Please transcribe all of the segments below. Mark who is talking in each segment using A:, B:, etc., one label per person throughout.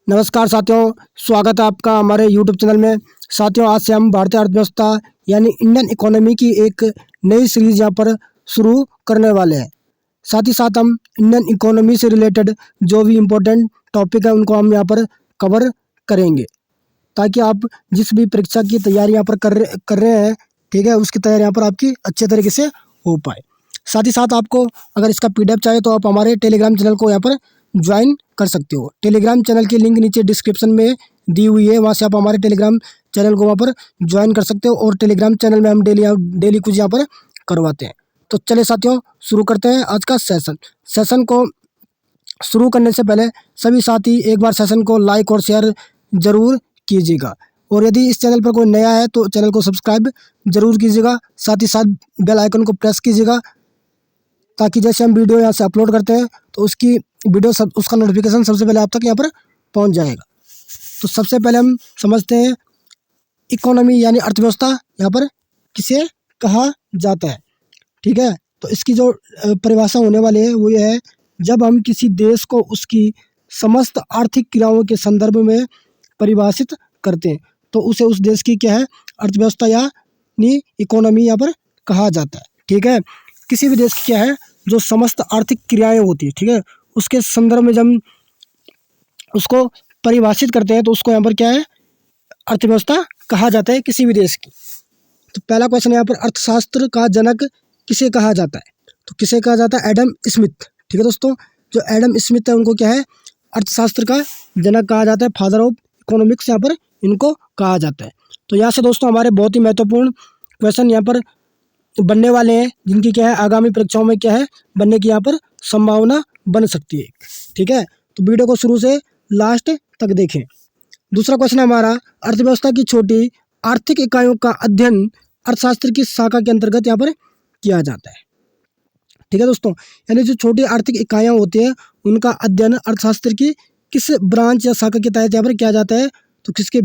A: नमस्कार साथियों, स्वागत है आपका हमारे यूट्यूब चैनल में। साथियों, आज से हम भारतीय अर्थव्यवस्था यानी इंडियन इकोनॉमी की एक नई सीरीज यहाँ पर शुरू करने वाले हैं। साथ ही साथ हम इंडियन इकोनॉमी से रिलेटेड जो भी इम्पोर्टेंट टॉपिक है उनको हम यहाँ पर कवर करेंगे, ताकि आप जिस भी परीक्षा की तैयारी यहाँ पर कर रहे हैं, ठीक है, उसकी तैयारी यहाँ पर आपकी अच्छे तरीके से हो पाए। साथ ही साथ आपको अगर इसका PDF चाहिए तो आप हमारे टेलीग्राम चैनल को यहाँ पर ज्वाइन कर सकते हो। टेलीग्राम चैनल की लिंक नीचे डिस्क्रिप्शन में दी हुई है, वहाँ से आप हमारे टेलीग्राम चैनल को वहाँ पर ज्वाइन कर सकते हो। और टेलीग्राम चैनल में हम डेली कुछ यहाँ पर करवाते हैं। तो चलिए साथियों, शुरू करते हैं आज का सेशन को शुरू करने से पहले सभी साथी एक बार सेशन को लाइक और शेयर ज़रूर कीजिएगा। और यदि इस चैनल पर कोई नया है तो चैनल को सब्सक्राइब ज़रूर कीजिएगा। साथ ही साथ बेल आइकन को प्रेस कीजिएगा, ताकि जैसे हम वीडियो यहाँ से अपलोड करते हैं तो उसका नोटिफिकेशन सबसे पहले आप तक यहाँ पर पहुँच जाएगा। तो सबसे पहले हम समझते हैं इकोनॉमी यानी अर्थव्यवस्था यहाँ पर किसे कहा जाता है। ठीक है, तो इसकी जो परिभाषा होने वाली है वो ये है, जब हम किसी देश को उसकी समस्त आर्थिक क्रियाओं के संदर्भ में परिभाषित करते हैं तो उसे उस देश की क्या है, अर्थव्यवस्था यानी इकोनॉमी यहाँ पर कहा जाता है। ठीक है, किसी भी देश की क्या है, जो समस्त आर्थिक क्रियाएं होती है, ठीक है, उसके संदर्भ में जब हम उसको परिभाषित करते हैं तो उसको यहाँ पर क्या है, अर्थव्यवस्था कहा जाता है किसी भी देश की। तो पहला क्वेश्चन यहाँ पर, अर्थशास्त्र का जनक किसे कहा जाता है? तो किसे कहा जाता है? Adam Smith. ठीक है दोस्तों, जो एडम स्मिथ है उनको क्या है, अर्थशास्त्र का जनक कहा जाता है, फादर ऑफ इकोनॉमिक्स यहाँ पर इनको कहा जाता है। तो यहाँ से दोस्तों हमारे बहुत ही महत्वपूर्ण क्वेश्चन यहाँ पर बनने वाले हैं, जिनकी क्या है आगामी परीक्षाओं में क्या है बनने की यहाँ पर संभावना बन सकती है। ठीक है, तो वीडियो को शुरू से लास्ट तक देखें। दूसरा क्वेश्चन है हमारा, अर्थव्यवस्था की छोटी आर्थिक इकाइयों का अध्ययन अर्थशास्त्र की शाखा के अंतर्गत यहाँ पर किया जाता है। ठीक है दोस्तों, यानी जो छोटी आर्थिक इकाइयाँ होती हैं उनका अध्ययन अर्थशास्त्र की किस ब्रांच या शाखा के तहत यहाँ पर किया जाता है? तो किसके?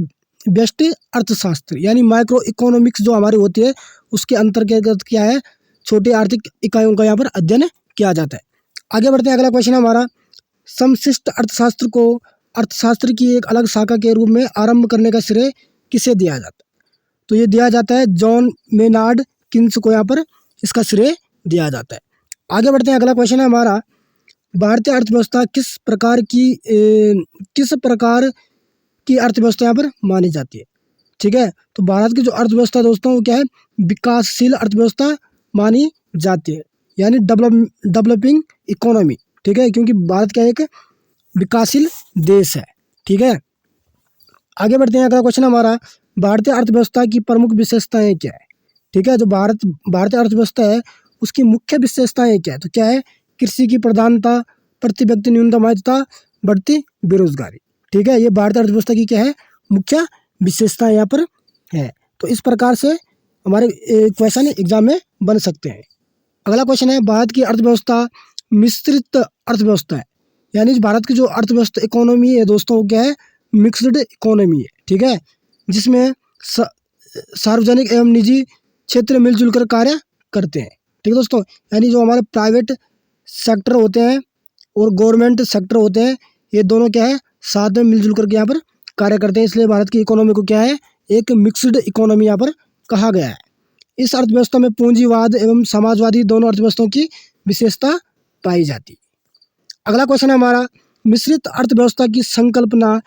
A: व्यष्टि अर्थशास्त्र यानी माइक्रो इकोनॉमिक्स जो हमारी होती है उसके अंतर्गत क्या है, छोटी आर्थिक इकाइयों का यहाँ पर अध्ययन किया जाता है। आगे बढ़ते हैं, अगला क्वेश्चन है हमारा, समशिष्ट अर्थशास्त्र को अर्थशास्त्र की एक अलग शाखा के रूप में आरंभ करने का श्रेय किसे दिया जाता है? तो ये दिया जाता है जॉन मेनार्ड किन्स को यहाँ पर इसका श्रेय दिया जाता है। आगे बढ़ते हैं, अगला क्वेश्चन है हमारा, भारतीय अर्थव्यवस्था किस प्रकार की अर्थव्यवस्था यहाँ पर मानी जाती है? ठीक है, तो भारत की जो अर्थव्यवस्था दोस्तों वो क्या है, विकासशील अर्थव्यवस्था मानी जाती है, यानी डेवलपिंग इकोनॉमी। ठीक है, क्योंकि भारत क्या एक विकासशील देश है। ठीक है, आगे बढ़ते हैं, अगला क्वेश्चन हमारा, भारतीय अर्थव्यवस्था की प्रमुख विशेषताएं क्या है? ठीक है, जो भारतीय अर्थव्यवस्था है उसकी मुख्य विशेषताएं क्या है? तो क्या है, कृषि की प्रधानता, प्रति व्यक्ति न्यूनतम आय तथा बढ़ती बेरोजगारी। ठीक है, ये भारतीय अर्थव्यवस्था की क्या है, मुख्य विशेषताएं यहाँ पर है। तो इस प्रकार से हमारे क्वेश्चन एग्जाम में बन सकते हैं। अगला क्वेश्चन है, भारत की अर्थव्यवस्था मिश्रित अर्थव्यवस्था है, यानी भारत की जो अर्थव्यवस्था इकोनॉमी है दोस्तों वो क्या है, मिक्स्ड इकोनॉमी है। ठीक है, जिसमें सार्वजनिक एवं निजी क्षेत्र मिलजुल कर कार्य करते हैं। ठीक है दोस्तों, यानी जो हमारे प्राइवेट सेक्टर होते हैं और गवर्नमेंट सेक्टर होते हैं, ये दोनों क्या है, साथ में मिलजुल करके यहाँ पर कार्य करते हैं। इसलिए भारत की इकोनॉमी को क्या है, एक मिक्स्ड इकोनॉमी यहाँ पर कहा गया है। इस अर्थव्यवस्था में पूंजीवाद एवं समाजवादी दोनों अर्थव्यवस्थाओं की विशेषता पाई जाती है। अगला क्वेश्चन है हमारा, मिश्रित अर्थव्यवस्था की संकल्पना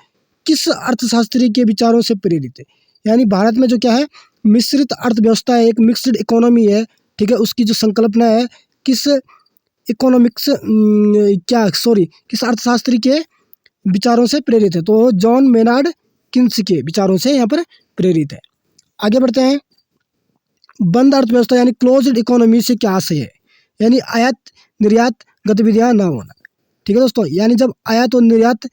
A: किस अर्थशास्त्री के विचारों से प्रेरित है? यानी भारत में जो क्या है, मिश्रित अर्थव्यवस्था है, एक मिक्स्ड इकोनॉमी है। ठीक है, उसकी जो संकल्पना है किस अर्थशास्त्री के विचारों से प्रेरित है? तो जॉन मेनार्ड किन्स के विचारों से यहाँ पर प्रेरित है। आगे बढ़ते हैं, बंद अर्थव्यवस्था यानी क्लोज्ड इकोनॉमी से क्या आशय है? यानी आयात निर्यात गतिविधियाँ ना होना। ठीक है दोस्तों, यानी जब आयात और निर्यात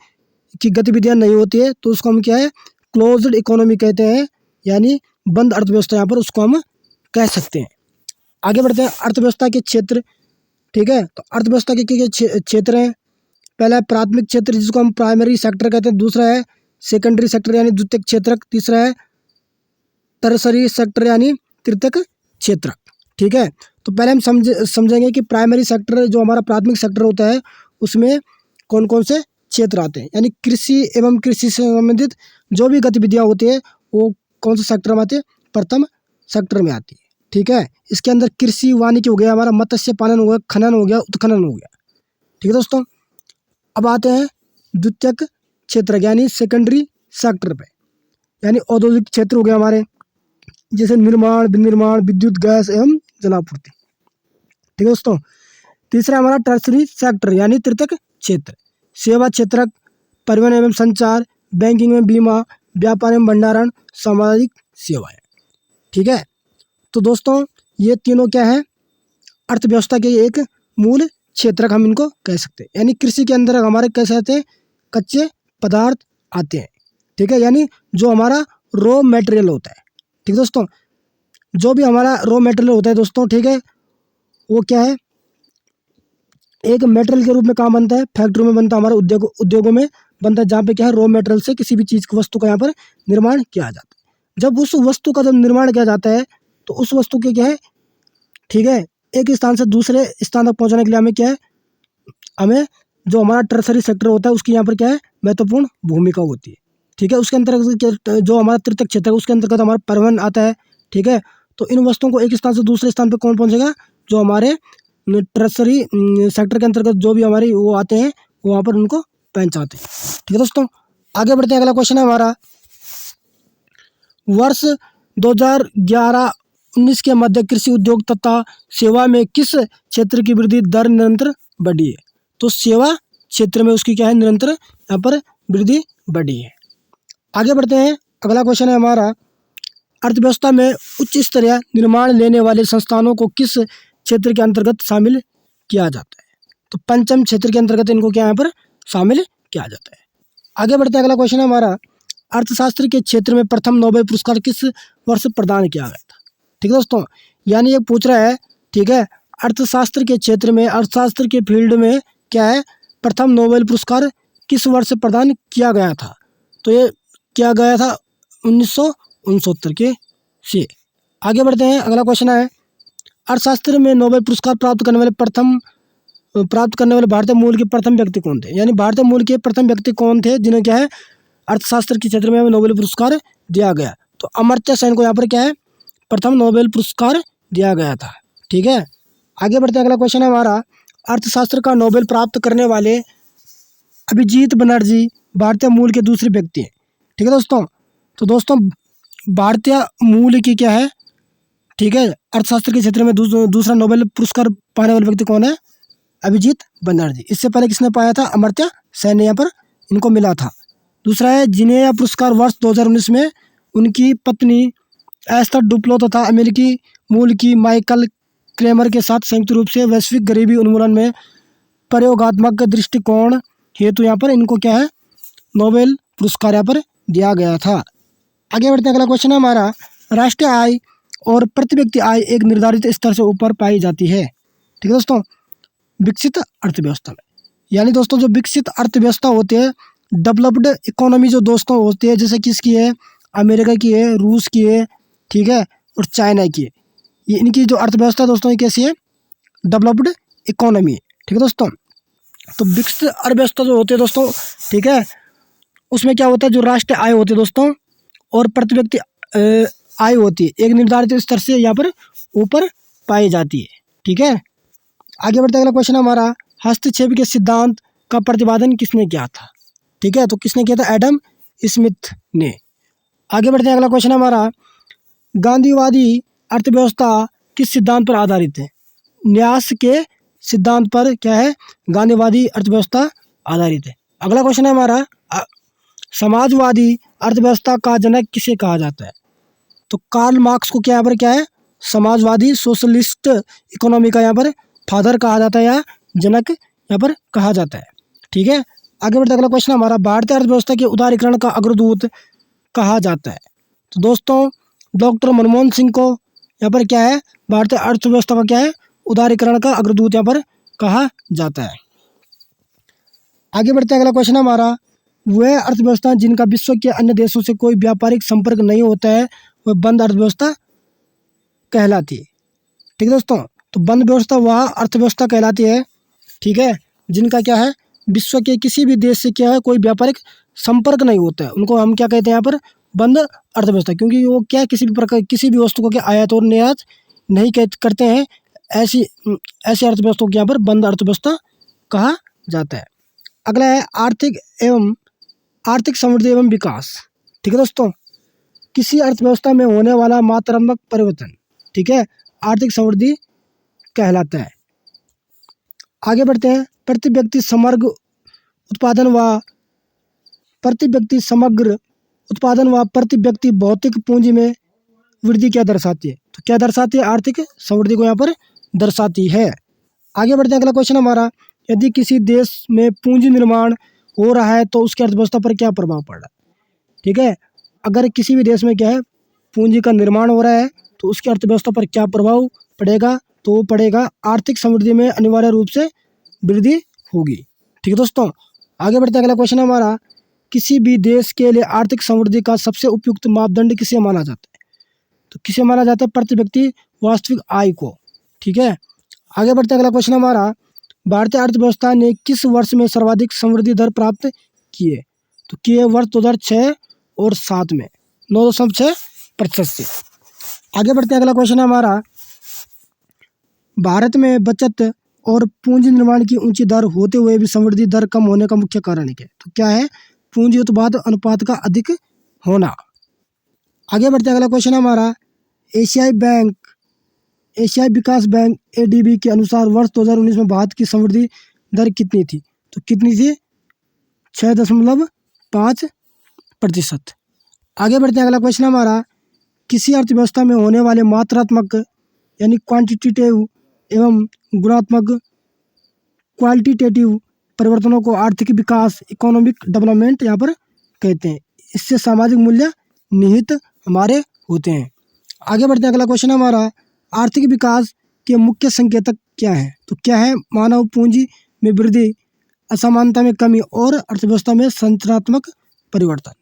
A: की गतिविधियाँ नहीं होती है तो उसको हम क्या है, क्लोज्ड इकोनॉमी कहते हैं, यानी बंद अर्थव्यवस्था यहाँ पर उसको हम कह सकते हैं। आगे बढ़ते हैं, अर्थव्यवस्था के क्षेत्र। ठीक है, तो अर्थव्यवस्था के क्षेत्र हैं, पहला है प्राथमिक क्षेत्र जिसको हम प्राइमरी सेक्टर कहते हैं, दूसरा है सेकेंडरी सेक्टर यानी द्वितीयक क्षेत्र, तीसरा है टर्सरी सेक्टर यानी तृतीयक क्षेत्र। ठीक है, तो पहले हम समझेंगे कि प्राइमरी सेक्टर जो हमारा प्राथमिक सेक्टर होता है उसमें कौन कौन से क्षेत्र आते हैं, यानी कृषि एवं कृषि से संबंधित जो भी गतिविधियां होती है वो कौन से सेक्टर में आती है? प्रथम सेक्टर में आती है। ठीक है, इसके अंदर कृषि वानिकी हो गया, हमारा मत्स्य पालन हो गया, खनन हो गया, उत्खनन हो गया। ठीक है दोस्तों, अब आते हैं द्वितीयक क्षेत्र यानी सेकेंडरी सेक्टर पे, यानी औद्योगिक क्षेत्र हो गया हमारे, जैसे निर्माण, विनिर्माण, विद्युत, गैस एवं जलापूर्ति। ठीक है दोस्तों, तीसरा हमारा टर्सरी सेक्टर यानी तृतीयक क्षेत्र, सेवा क्षेत्र, परिवहन एवं संचार, बैंकिंग में बीमा, व्यापार एवं भंडारण, सामाजिक सेवाएं। ठीक है, तो दोस्तों ये तीनों क्या है? अर्थव्यवस्था के एक मूल क्षेत्रक हम इनको कह सकते हैं। यानी कृषि के अंदर हमारे कैसे आते हैं? कच्चे पदार्थ आते हैं। ठीक है, यानी जो हमारा रॉ मटेरियल होता है। ठीक है दोस्तों, जो भी हमारा रॉ मटेरियल होता है दोस्तों, ठीक है, वो क्या है? एक मटेरियल के रूप में कहाँ बनता है? फैक्ट्री में बनता है, हमारे उद्योगों में बनता है, जहाँ पे क्या है? रॉ मटेरियल से किसी भी चीज़ की वस्तु का यहाँ पर निर्माण किया जाता है। जब उस वस्तु का जब निर्माण किया जाता है तो उस वस्तु के क्या है? ठीक है, एक स्थान से दूसरे स्थान तक पहुँचाने के लिए हमें क्या है? हमें जो हमारा टर्सरी सेक्टर होता है उसकी यहाँ पर क्या है? महत्वपूर्ण भूमिका होती है। ठीक है, उसके अंतर्गत जो हमारा तृतीयक क्षेत्र है उसके अंतर्गत हमारा परिवहन आता है। ठीक है, तो इन वस्तुओं को एक स्थान से दूसरे स्थान पर कौन पहुँचेगा? जो हमारे टर्सरी सेक्टर के अंतर्गत जो भी हमारी वो आते हैं वो वहाँ पर उनको पहुँचाते हैं। ठीक है दोस्तों, आगे बढ़ते हैं। अगला क्वेश्चन है हमारा, वर्ष 2011-19 के मध्य कृषि उद्योग तथा सेवा में किस क्षेत्र की वृद्धि दर निरंतर बढ़ी है? तो सेवा क्षेत्र में उसकी क्या है? निरंतर यहाँ पर वृद्धि बढ़ी है। आगे बढ़ते हैं। अगला क्वेश्चन है हमारा, अर्थव्यवस्था में उच्च स्तरीय निर्माण लेने वाले संस्थानों को किस क्षेत्र के अंतर्गत शामिल किया जाता है? तो पंचम क्षेत्र के अंतर्गत इनको क्या यहाँ पर शामिल किया जाता है। आगे बढ़ते हैं। अगला क्वेश्चन है हमारा, अर्थशास्त्र के क्षेत्र में प्रथम नोबेल पुरस्कार किस वर्ष प्रदान किया गया था? ठीक है दोस्तों, यानी ये पूछ रहा है, ठीक है, अर्थशास्त्र के क्षेत्र में, अर्थशास्त्र के फील्ड में क्या है? प्रथम नोबेल पुरस्कार किस वर्ष प्रदान किया गया था? तो ये किया गया था 1969 के से। आगे बढ़ते हैं। अगला क्वेश्चन है, अर्थशास्त्र में नोबेल पुरस्कार प्राप्त करने वाले भारतीय मूल के प्रथम व्यक्ति कौन थे? यानी भारतीय मूल के प्रथम व्यक्ति कौन थे जिन्हें क्या है? अर्थशास्त्र के क्षेत्र में हमें नोबेल पुरस्कार दिया गया। तो अमर्त्य सेन को यहाँ पर क्या है? प्रथम नोबेल पुरस्कार दिया गया था। ठीक है, आगे बढ़ते हैं। अगला क्वेश्चन है हमारा, अर्थशास्त्र का नोबेल प्राप्त करने वाले अभिजीत बनर्जी भारतीय मूल के दूसरे व्यक्ति हैं। ठीक है दोस्तों, तो दोस्तों भारतीय मूल की क्या है? ठीक है, अर्थशास्त्र के क्षेत्र में दूसरा नोबेल पुरस्कार पाने वाले व्यक्ति कौन है? अभिजीत बनर्जी। इससे पहले किसने पाया था? अमर्त्य सेन ने यहाँ पर इनको मिला था। दूसरा है जिनेवा पुरस्कार वर्ष 2019 में उनकी पत्नी एस्थर डुप्लो तथा अमेरिकी मूल की माइकल क्रेमर के साथ संयुक्त रूप से वैश्विक गरीबी उन्मूलन में प्रयोगात्मक दृष्टिकोण हेतु यहाँ पर इनको क्या है? नोबेल पुरस्कार यहाँ पर दिया गया था। आगे बढ़ते हैं। अगला क्वेश्चन है हमारा, राष्ट्रीय आय और प्रति व्यक्ति आय एक निर्धारित स्तर से ऊपर पाई जाती है। ठीक है दोस्तों, विकसित अर्थव्यवस्था में, यानी दोस्तों जो विकसित अर्थव्यवस्था होती है, डेवलप्ड इकोनॉमी जो दोस्तों होती है, जैसे किसकी है? अमेरिका की है, रूस की है, ठीक है, और चाइना की है। ये इनकी जो अर्थव्यवस्था दोस्तों ये कैसी है? Developed economy. ठीक है दोस्तों, तो विकसित अर्थव्यवस्था जो होती है दोस्तों, ठीक है, उसमें क्या होता है? जो राष्ट्रीय आय होती है दोस्तों और प्रति व्यक्ति आय होती है एक निर्धारित स्तर से यहाँ पर ऊपर पाई जाती है। ठीक है, आगे बढ़ते अगला क्वेश्चन हमारा, हस्तक्षेप के सिद्धांत का प्रतिपादन किसने किया था? ठीक है, तो किसने किया था? एडम स्मिथ ने। आगे बढ़ते हैं। अगला क्वेश्चन हमारा, गांधीवादी अर्थव्यवस्था किस सिद्धांत पर आधारित है? न्यास के सिद्धांत पर क्या है? गांधीवादी अर्थव्यवस्था आधारित है। अगला क्वेश्चन है हमारा, समाजवादी अर्थव्यवस्था का जनक किसे कहा जाता है? तो कार्ल मार्क्स को क्या यहाँ पर क्या है? समाजवादी सोशलिस्ट इकोनॉमी का यहाँ पर फादर कहा जाता है या जनक यहाँ पर कहा जाता है। ठीक है, आगे बढ़ते अगला क्वेश्चन हमारा, भारतीय अर्थव्यवस्था के उदारीकरण का अग्रदूत कहा जाता है? तो दोस्तों डॉक्टर मनमोहन सिंह को यहाँ पर क्या है? भारतीय अर्थव्यवस्था का क्या है? उदारीकरण का अग्रदूत यहाँ पर कहा जाता है। आगे बढ़ते अगला क्वेश्चन हमारा, वह अर्थव्यवस्था जिनका विश्व के अन्य देशों से कोई व्यापारिक संपर्क नहीं होता है वह बंद अर्थव्यवस्था कहलाती है। ठीक है दोस्तों, तो बंद व्यवस्था वह अर्थव्यवस्था कहलाती है, ठीक है, जिनका क्या है? विश्व के किसी भी देश से क्या है कोई व्यापारिक संपर्क नहीं होता है, उनको हम क्या कहते हैं यहाँ पर बंद अर्थव्यवस्था, क्योंकि वो क्या किसी भी प्रकार किसी भी वस्तु को क्या आयात और निर्यात नहीं करते हैं। ऐसी ऐसी अर्थव्यवस्था को यहाँ पर बंद अर्थव्यवस्था कहा जाता है। अगला है आर्थिक समृद्धि एवं विकास। ठीक है दोस्तों, किसी अर्थव्यवस्था में होने वाला मात्रात्मक परिवर्तन, ठीक है, आर्थिक समृद्धि कहलाता है। आगे बढ़ते हैं। प्रति व्यक्ति समग्र उत्पादन व प्रति व्यक्ति भौतिक पूंजी में वृद्धि क्या दर्शाती है? तो क्या दर्शाती है? आर्थिक समृद्धि को यहाँ पर दर्शाती है। आगे बढ़ते हैं। अगला क्वेश्चन हमारा, यदि किसी देश में पूंजी निर्माण हो रहा है तो उसकी अर्थव्यवस्था पर क्या प्रभाव पड़ रहा है? ठीक है, अगर किसी भी देश में क्या है पूंजी का निर्माण हो रहा है तो उसकी अर्थव्यवस्था पर क्या प्रभाव पड़ेगा? तो वो पड़ेगा आर्थिक समृद्धि में अनिवार्य रूप से वृद्धि होगी। ठीक है दोस्तों, आगे बढ़ते हैं। अगला क्वेश्चन हमारा, किसी भी देश के लिए आर्थिक समृद्धि का सबसे उपयुक्त मापदंड किसे माना जाता है? तो किसे माना जाता है? प्रति व्यक्ति वास्तविक आय को। ठीक है, आगे बढ़ते हैं। अगला क्वेश्चन हमारा, भारतीय अर्थव्यवस्था ने किस वर्ष में सर्वाधिक समृद्धि दर प्राप्त किए? तो किए वर्ष 2006 और 7 में 9.6% से। आगे बढ़ते हैं। अगला क्वेश्चन हमारा, भारत में बचत और पूंजी निर्माण की ऊंची दर होते हुए भी समृद्धि दर कम होने का मुख्य कारण क्या है? तो क्या है? पूंजी उत्पाद अनुपात का अधिक होना। आगे बढ़ते हैं। अगला क्वेश्चन हमारा, एशियाई विकास बैंक ADB के अनुसार वर्ष 2019 में भारत की समृद्धि दर कितनी थी? तो कितनी थी? 6.5%। आगे बढ़ते हैं। अगला क्वेश्चन हमारा, किसी अर्थव्यवस्था में होने वाले मात्रात्मक यानी क्वांटिटेटिव एवं गुणात्मक क्वालिटेटिव परिवर्तनों को आर्थिक विकास इकोनॉमिक डेवलपमेंट यहाँ पर कहते हैं। इससे सामाजिक मूल्य निहित हमारे होते हैं। आगे बढ़ते हैं। अगला क्वेश्चन हमारा, आर्थिक विकास के मुख्य संकेतक क्या हैं? तो क्या है? मानव पूंजी में वृद्धि, असमानता में कमी और अर्थव्यवस्था में संरचनात्मक परिवर्तन।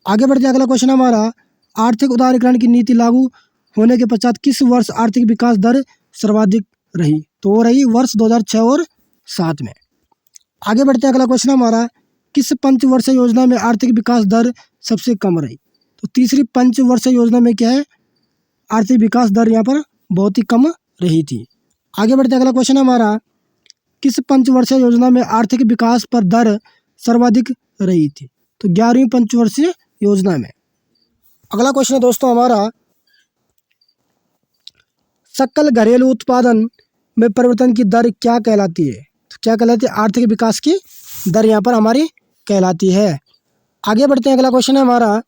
A: आगे बढ़ते हैं। अगला क्वेश्चन हमारा, आर्थिक उदारीकरण की नीति लागू होने के पश्चात किस वर्ष आर्थिक विकास दर सर्वाधिक रही? तो वो रही वर्ष 2006 और 7 में। आगे बढ़ते हैं। अगला क्वेश्चन हमारा, किस पंचवर्षीय योजना में आर्थिक विकास दर सबसे कम रही? तो तीसरी पंचवर्षीय योजना में क्या है? आर्थिक विकास दर यहाँ पर बहुत ही कम रही थी। आगे बढ़ते हैं। अगला क्वेश्चन हमारा, किस पंचवर्षीय योजना में आर्थिक विकास पर दर सर्वाधिक रही थी? तो 11वीं पंचवर्षीय योजना में। अगला क्वेश्चन है दोस्तों हमारा, सकल घरेलू उत्पादन में परिवर्तन की दर क्या कहलाती है? तो क्या कहलाती है? आर्थिक विकास की दर यहाँ पर हमारी कहलाती है। आगे बढ़ते हैं। अगला क्वेश्चन है हमारा,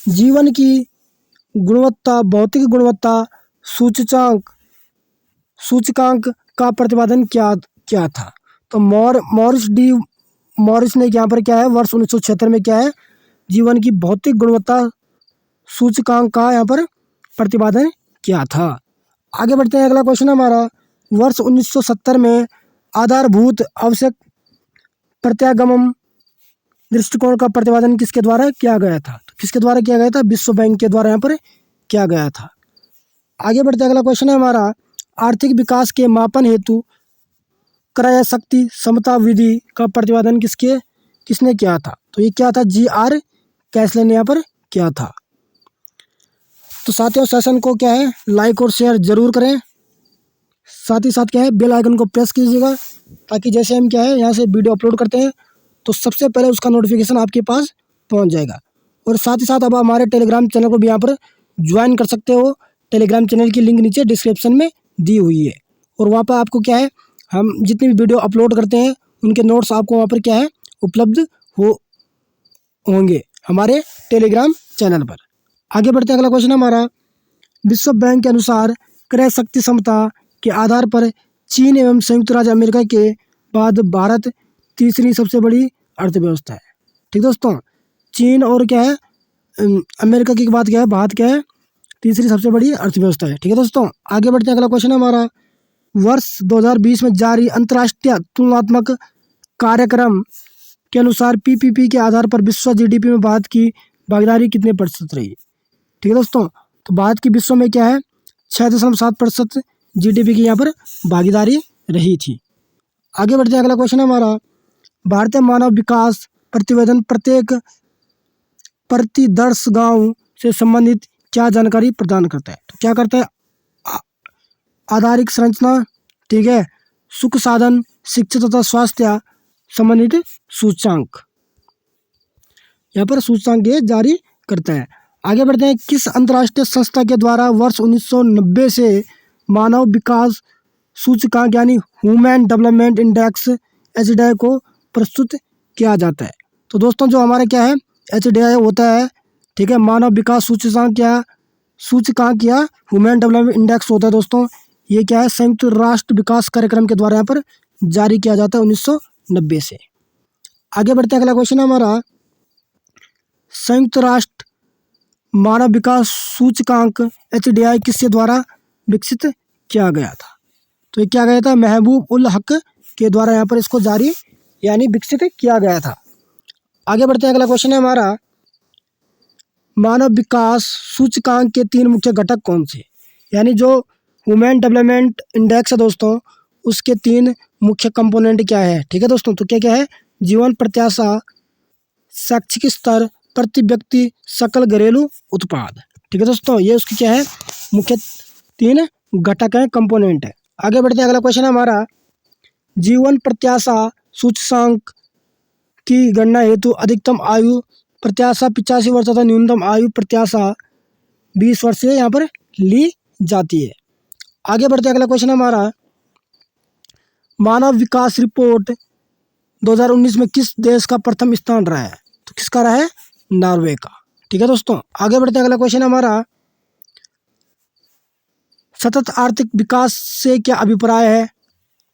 A: जीवन की गुणवत्ता भौतिक गुणवत्ता सूचकांक का प्रतिपादन क्या था? तो मॉरिस ने यहाँ पर क्या है वर्ष 1976 में क्या है जीवन की भौतिक गुणवत्ता सूचकांक का यहाँ पर प्रतिपादन किया था। आगे बढ़ते हैं। अगला क्वेश्चन हमारा, वर्ष 1970 में आधारभूत आवश्यक प्रत्यागमन दृष्टिकोण का प्रतिपादन किसके द्वारा किया गया था? तो किसके द्वारा किया गया था? विश्व बैंक के द्वारा यहाँ पर किया गया था। आगे बढ़ते हैं। अगला क्वेश्चन है हमारा, आर्थिक विकास के मापन हेतु क्रय शक्ति समता विधि का प्रतिपादन किसने किया था? तो ये क्या था? GR कैसले ने यहाँ पर किया था। तो साथियों, सेशन को क्या है लाइक और शेयर जरूर करें, साथ ही साथ क्या है बेल आइकन को प्रेस कीजिएगा, ताकि जैसे हम क्या है यहाँ से वीडियो अपलोड करते हैं तो सबसे पहले उसका नोटिफिकेशन आपके पास पहुँच जाएगा। और साथ ही साथ अब हमारे टेलीग्राम चैनल को भी यहाँ पर ज्वाइन कर सकते हो। टेलीग्राम चैनल की लिंक नीचे डिस्क्रिप्शन में दी हुई है, और वहाँ पर आपको क्या है हम जितनी भी वीडियो अपलोड करते हैं उनके नोट्स आपको वहाँ पर क्या है उपलब्ध होंगे हमारे टेलीग्राम चैनल पर। आगे बढ़ते हैं। अगला क्वेश्चन हमारा, विश्व बैंक के अनुसार क्रय शक्ति क्षमता के आधार पर चीन एवं संयुक्त राज्य अमेरिका के बाद भारत तीसरी सबसे बड़ी अर्थव्यवस्था है। ठीक दोस्तों, चीन और क्या है अमेरिका के बाद क्या है भारत क्या है तीसरी सबसे बड़ी अर्थव्यवस्था है। ठीक है दोस्तों, आगे बढ़ते हैं। अगला क्वेश्चन है हमारा, वर्ष 2020 में जारी अंतर्राष्ट्रीय तुलनात्मक कार्यक्रम के अनुसार PPP के आधार पर विश्व GDP में भारत की भागीदारी कितने प्रतिशत रही? ठीक है दोस्तों, तो भारत की विश्व में क्या है 6.7% GDP की यहाँ पर भागीदारी रही थी। आगे बढ़ते हैं, अगला क्वेश्चन है हमारा, भारतीय मानव विकास प्रतिवेदन प्रत्येक प्रतिदर्श गांव से संबंधित क्या जानकारी प्रदान करता है? तो क्या करता है? आ- आधारिक संरचना, ठीक है, सुख साधन, शिक्षा तथा स्वास्थ्य संबंधित सूचकांक, यहाँ पर सूचकांक ये जारी करता है। आगे बढ़ते हैं, किस अंतर्राष्ट्रीय संस्था के द्वारा वर्ष 1990 से मानव विकास सूचकांक यानी ह्यूमन डेवलपमेंट इंडेक्स HDI को प्रस्तुत किया जाता है? तो दोस्तों जो हमारा क्या है HDI होता है, ठीक है, मानव विकास सूचकांक या ह्यूमन डेवलपमेंट इंडेक्स होता है दोस्तों। ये क्या है, संयुक्त राष्ट्र विकास कार्यक्रम के द्वारा यहाँ पर जारी किया जाता है 1990 से। आगे बढ़ते हैं, अगला क्वेश्चन है हमारा, संयुक्त राष्ट्र मानव विकास सूचकांक HDI किसके द्वारा विकसित किया गया था? तो ये क्या गया था, महबूब उल हक के द्वारा यहाँ पर इसको जारी यानी विकसित किया गया था। आगे बढ़ते हैं, अगला क्वेश्चन है हमारा, मानव विकास सूचकांक के 3 मुख्य घटक कौन से? यानी जो ह्यूमन डेवलपमेंट इंडेक्स है दोस्तों, उसके 3 मुख्य कंपोनेंट क्या है? ठीक है दोस्तों, तो क्या क्या है, जीवन प्रत्याशा, शैक्षिक स्तर, प्रति व्यक्ति सकल घरेलू उत्पाद। ठीक है दोस्तों, ये उसकी क्या है, मुख्य 3 घटक है, कंपोनेंट है। आगे बढ़ते हैं, अगला क्वेश्चन है हमारा, जीवन प्रत्याशा सूचकांक की गणना हेतु अधिकतम आयु प्रत्याशा 85 वर्ष तथा न्यूनतम आयु प्रत्याशा 20 वर्ष से यहाँ पर ली जाती है। आगे बढ़ते हैं, अगला क्वेश्चन है हमारा, मानव विकास रिपोर्ट 2019 में किस देश का प्रथम स्थान रहा है? तो किसका रहा है? नॉर्वे का। ठीक है दोस्तों, आगे बढ़ते हैं, अगला क्वेश्चन है हमारा, सतत आर्थिक विकास से क्या अभिप्राय है?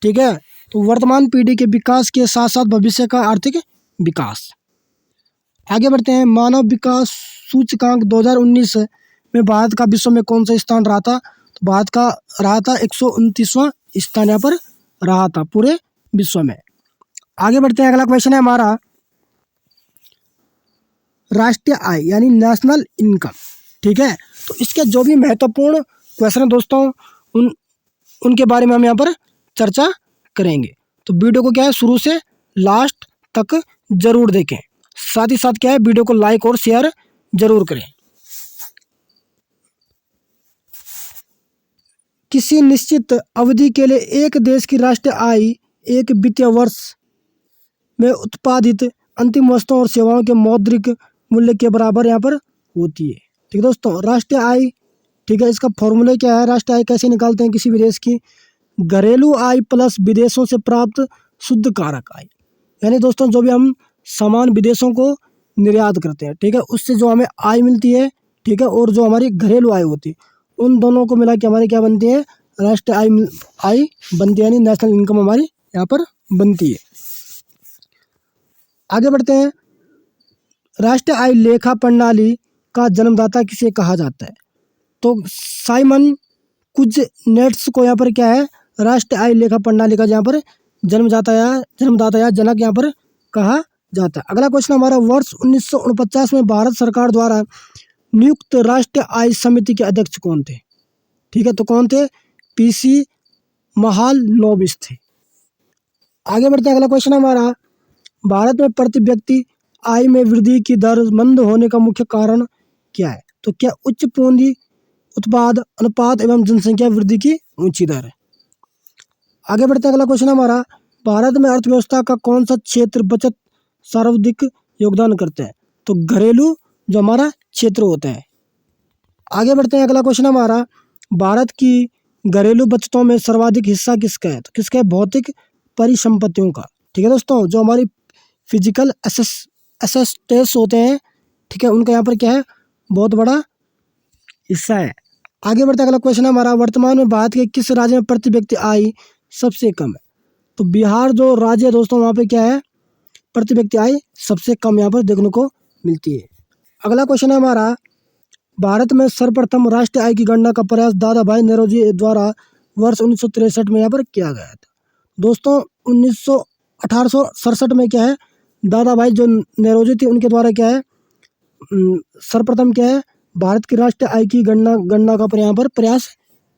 A: ठीक है, तो वर्तमान पीढ़ी के विकास के साथ साथ भविष्य का आर्थिक विकास। आगे बढ़ते हैं, मानव विकास सूचकांक 2019 में भारत का विश्व में कौन सा स्थान रहा था? तो भारत का रहा था 129वां स्थान यहाँ पर रहा था पूरे विश्व में। आगे बढ़ते हैं, अगला क्वेश्चन है हमारा, राष्ट्रीय आय यानी नेशनल इनकम। ठीक है, तो इसके जो भी महत्वपूर्ण क्वेश्चन है दोस्तों उनके बारे में हम यहाँ पर चर्चा करेंगे। तो वीडियो को क्या है, शुरू से लास्ट तक जरूर देखें, साथ ही साथ क्या है, वीडियो को लाइक और शेयर जरूर करें। किसी निश्चित अवधि के लिए एक देश की राष्ट्रीय आय एक वित्तीय वर्ष में उत्पादित अंतिम वस्तुओं और सेवाओं के मौद्रिक मूल्य के बराबर यहाँ पर होती है। ठीक है दोस्तों, राष्ट्रीय आय, ठीक है, इसका फॉर्मूला क्या है, राष्ट्रीय आय कैसे निकालते हैं किसी भी देश की? घरेलू आय प्लस विदेशों से प्राप्त शुद्ध कारक आय, यानी दोस्तों जो भी हम सामान विदेशों को निर्यात करते हैं, ठीक है, उससे जो हमें आय मिलती है, ठीक है, और जो हमारी घरेलू आय होती है, उन दोनों को मिला के हमारी क्या बनती है, राष्ट्रीय आय बनती है, यानी नेशनल इनकम हमारी यहाँ पर बनती है। आगे बढ़ते हैं, राष्ट्रीय आय लेखा प्रणाली का जन्मदाता किसे कहा जाता है? तो साइमन कुज़नेट्स को यहाँ पर क्या है, राष्ट्रीय आय लेखा प्रणाली का यहाँ पर जन्मदाता या जनक यहाँ पर कहा जाता है। अगला क्वेश्चन हमारा, वर्ष 1949 में भारत सरकार द्वारा नियुक्त राष्ट्रीय आय समिति के अध्यक्ष कौन थे? ठीक है, तो कौन थे? PC महालनोबिस थे। आगे बढ़ते हैं, अगला क्वेश्चन हमारा, भारत में प्रति व्यक्ति आय में वृद्धि की दर मंद होने का मुख्य कारण क्या है? तो क्या उच्च पूंजी उत्पाद अनुपात एवं जनसंख्या वृद्धि की ऊंची दर है। आगे बढ़ते हैं, अगला क्वेश्चन हमारा, भारत में अर्थव्यवस्था का कौन सा क्षेत्र बचत सर्वाधिक योगदान करते हैं? तो घरेलू जो हमारा क्षेत्र होता है। आगे बढ़ते हैं, अगला क्वेश्चन हमारा, भारत की घरेलू बचतों में सर्वाधिक हिस्सा किसका है? तो किसका है? भौतिक परिसंपत्तियों का। ठीक है दोस्तों, जो हमारी फिजिकल एसेट्स होते हैं, ठीक है, उनका यहाँ पर क्या है, बहुत बड़ा हिस्सा है। आगे बढ़ते अगला क्वेश्चन है हमारा, वर्तमान में भारत के किस राज्य में प्रति व्यक्ति आय सबसे कम है? तो बिहार जो राज्य है दोस्तों, वहाँ पे क्या है, प्रति व्यक्ति आय सबसे कम यहाँ पर देखने को मिलती है। अगला क्वेश्चन है हमारा, भारत में सर्वप्रथम राष्ट्रीय आय की गणना का प्रयास दादा भाई नौरोजी द्वारा वर्ष 1963 में यहाँ पर किया गया था। दोस्तों 1867 में क्या है, दादा भाई जो नौरोजी थी उनके द्वारा क्या है, सर्वप्रथम क्या है, भारत की राष्ट्रीय आय की गणना का यहाँ पर प्रयास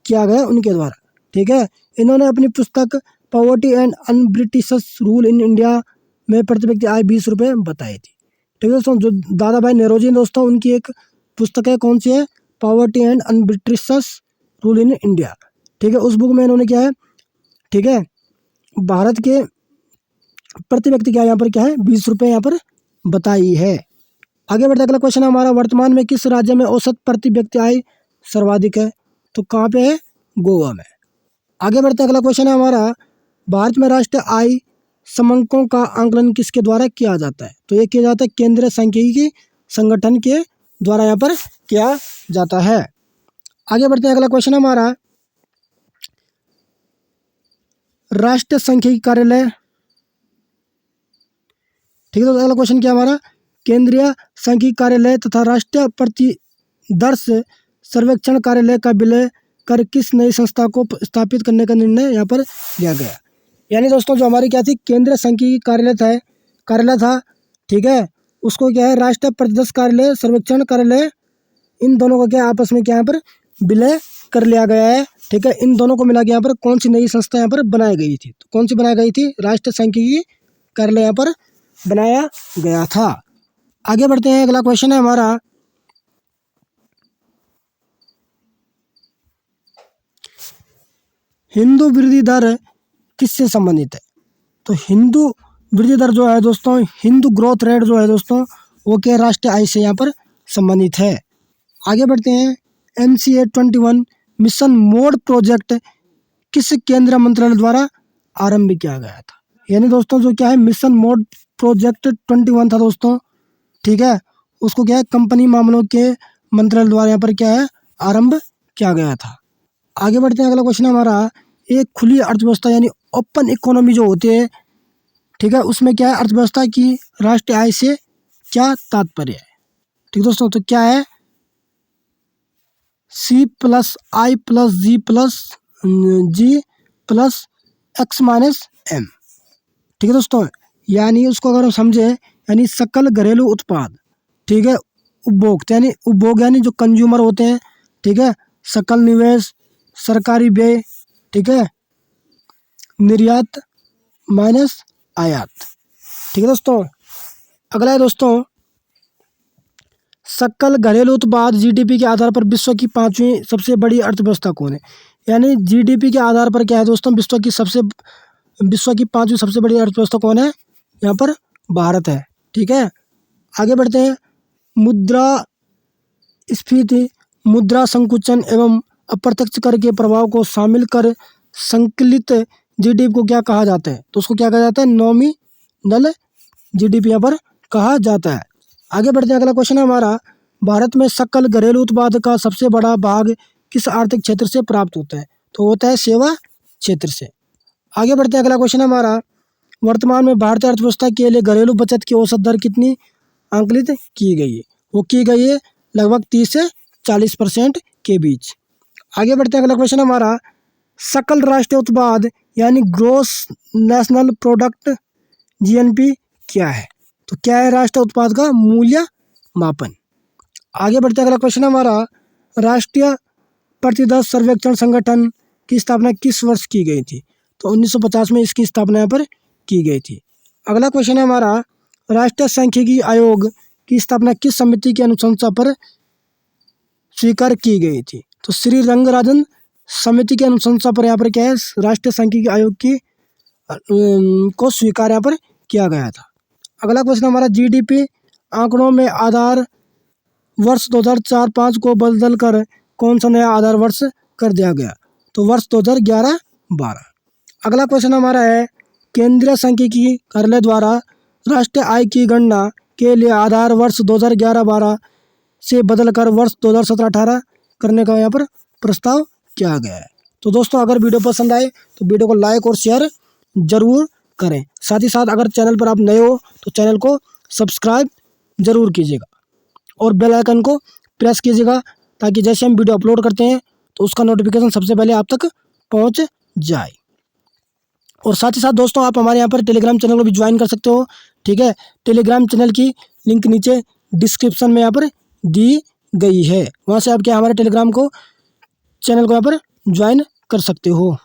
A: किया गया उनके द्वारा। ठीक है, इन्होंने अपनी पुस्तक poverty and unBritish rule in India में प्रति व्यक्ति आय 20 रुपये बताई थी। ठीक है दोस्तों, जो दादा भाई नौरोजी दोस्तों उनकी एक पुस्तक है, कौन सी है, poverty and unBritish rule in India. ठीक है, उस बुक में इन्होंने क्या है, ठीक है, भारत के प्रति व्यक्ति क्या यहाँ पर क्या है 20 रुपये यहाँ पर बताई है। आगे बढ़ते अगला क्वेश्चन है हमारा, वर्तमान में किस राज्य में औसत प्रति व्यक्ति आय सर्वाधिक है? तो कहाँ पे है, गोवा में। आगे बढ़ते अगला क्वेश्चन है हमारा, भारत में राष्ट्रीय आय समंकों का आंकलन किसके द्वारा किया जाता है? तो ये किया जाता है केंद्रीय सांख्यिकी संगठन के द्वारा यहाँ पर किया जाता है। आगे बढ़ते हैं अगला क्वेश्चन हमारा, राष्ट्रीय सांख्यिकी कार्यालय, ठीक है। तो अगला क्वेश्चन क्या हमारा, केंद्रीय सांख्यिकी कार्यालय तथा राष्ट्रीय प्रतिदर्श सर्वेक्षण कार्यालय का विलय कर किस नई संस्था को स्थापित करने का निर्णय यहाँ पर लिया गया? यानी दोस्तों जो हमारी क्या थी, केंद्रीय सांख्यिकी कार्यालय था, ठीक है, उसको क्या है राष्ट्रीय प्रतिदर्श कार्यालय सर्वेक्षण कार्यालय, इन दोनों का क्या आपस में क्या यहाँ पर विलय कर लिया गया है। ठीक है, इन दोनों को मिला के यहाँ पर कौन सी नई संस्था यहाँ पर बनाई गई थी? तो कौन सी बनाई गई थी? राष्ट्रीय सांख्यिकी कार्यालय यहाँ पर बनाया गया था। आगे बढ़ते हैं, अगला क्वेश्चन है हमारा, हिंदू वृद्धि दर किससे संबंधित है? तो हिंदू वृद्धि दर जो है दोस्तों, हिंदू ग्रोथ रेट जो है दोस्तों, वो क्या राष्ट्रीय आय से यहाँ पर संबंधित है। आगे बढ़ते हैं, MCA 21 मिशन मोड प्रोजेक्ट किस केंद्रीय मंत्रालय द्वारा आरंभ किया गया था? यानी दोस्तों जो क्या है मिशन मोड प्रोजेक्ट 21 था दोस्तों, ठीक है, उसको क्या है कंपनी मामलों के मंत्रालय द्वारा यहाँ पर क्या है आरंभ किया गया था। आगे बढ़ते हैं, अगला क्वेश्चन हमारा, एक खुली अर्थव्यवस्था यानी ओपन इकोनॉमी जो होती है, ठीक है, उसमें क्या है अर्थव्यवस्था की राष्ट्रीय आय से क्या तात्पर्य है? ठीक दोस्तों, तो क्या है C+I+G+X-M। ठीक है दोस्तों, यानी उसको अगर हम समझे यानी सकल घरेलू उत्पाद, ठीक है, उपभोग यानी जो कंज्यूमर होते हैं, ठीक है, सकल निवेश, सरकारी व्यय, ठीक है, निर्यात माइनस आयात। ठीक है दोस्तों, अगला है दोस्तों, सकल घरेलू उत्पाद GDP के आधार पर विश्व की 5वीं सबसे बड़ी अर्थव्यवस्था कौन है? यानी GDP के आधार पर क्या है दोस्तों, विश्व की 5वीं सबसे बड़ी अर्थव्यवस्था कौन है? यहाँ पर भारत है। ठीक है, आगे बढ़ते हैं, मुद्रास्फीति, मुद्रा संकुचन एवं अप्रत्यक्ष कर के प्रभाव को शामिल कर संकलित GDP को क्या कहा जाता है? तो उसको क्या कहा जाता है? नॉमिनल GDP यहाँ पर कहा जाता है। आगे बढ़ते हैं, अगला क्वेश्चन है हमारा, भारत में सकल घरेलू उत्पाद का सबसे बड़ा भाग किस आर्थिक क्षेत्र से प्राप्त होता है? तो होता है सेवा क्षेत्र से। आगे बढ़ते हैं, अगला क्वेश्चन है हमारा, वर्तमान में भारतीय अर्थव्यवस्था के लिए घरेलू बचत की औसत दर कितनी आंकलित की गई है? वो की गई है लगभग 30 से 40% के बीच। आगे बढ़ते हैं, अगला क्वेश्चन हमारा, सकल राष्ट्रीय उत्पाद यानी ग्रोस नेशनल प्रोडक्ट GNP क्या है? तो क्या है राष्ट्रीय उत्पाद का मूल्य मापन। आगे बढ़ते हैं, अगला क्वेश्चन हमारा, राष्ट्रीय प्रतिदर्श सर्वेक्षण संगठन की स्थापना किस वर्ष की गई थी? तो 1950 में इसकी स्थापना यहाँ पर की गई थी। अगला क्वेश्चन है हमारा, राष्ट्रीय सांख्यिकी आयोग की स्थापना किस समिति की अनुशंसा पर स्वीकार की गई थी? तो श्री रंगराजन समिति की अनुशंसा पर यहाँ पर क्या है राष्ट्रीय सांख्यिकी आयोग की को स्वीकार यहाँ पर किया गया था। अगला क्वेश्चन हमारा, GDP आंकड़ों में आधार वर्ष 2004-05 को बदल कर कौन सा नया आधार वर्ष कर दिया गया? तो वर्ष 2011-12। अगला क्वेश्चन हमारा है, केंद्रीय सांख्यिकी कार्यालय द्वारा राष्ट्रीय आय की गणना के लिए आधार वर्ष 2011-12 से बदलकर वर्ष 2017-18 करने का यहाँ पर प्रस्ताव किया गया है। तो दोस्तों अगर वीडियो पसंद आए तो वीडियो को लाइक और शेयर जरूर करें। साथ ही साथ अगर चैनल पर आप नए हो तो चैनल को सब्सक्राइब जरूर कीजिएगा और बेल आइकन को प्रेस कीजिएगा ताकि जैसे हम वीडियो अपलोड करते हैं तो उसका नोटिफिकेशन सबसे पहले आप तक पहुंच जाए। और साथ ही साथ दोस्तों आप हमारे यहाँ पर टेलीग्राम चैनल को भी ज्वाइन कर सकते हो। ठीक है, टेलीग्राम चैनल की लिंक नीचे डिस्क्रिप्शन में यहाँ पर दी गई है, वहाँ से आप क्या हमारे टेलीग्राम को चैनल को यहाँ पर ज्वाइन कर सकते हो।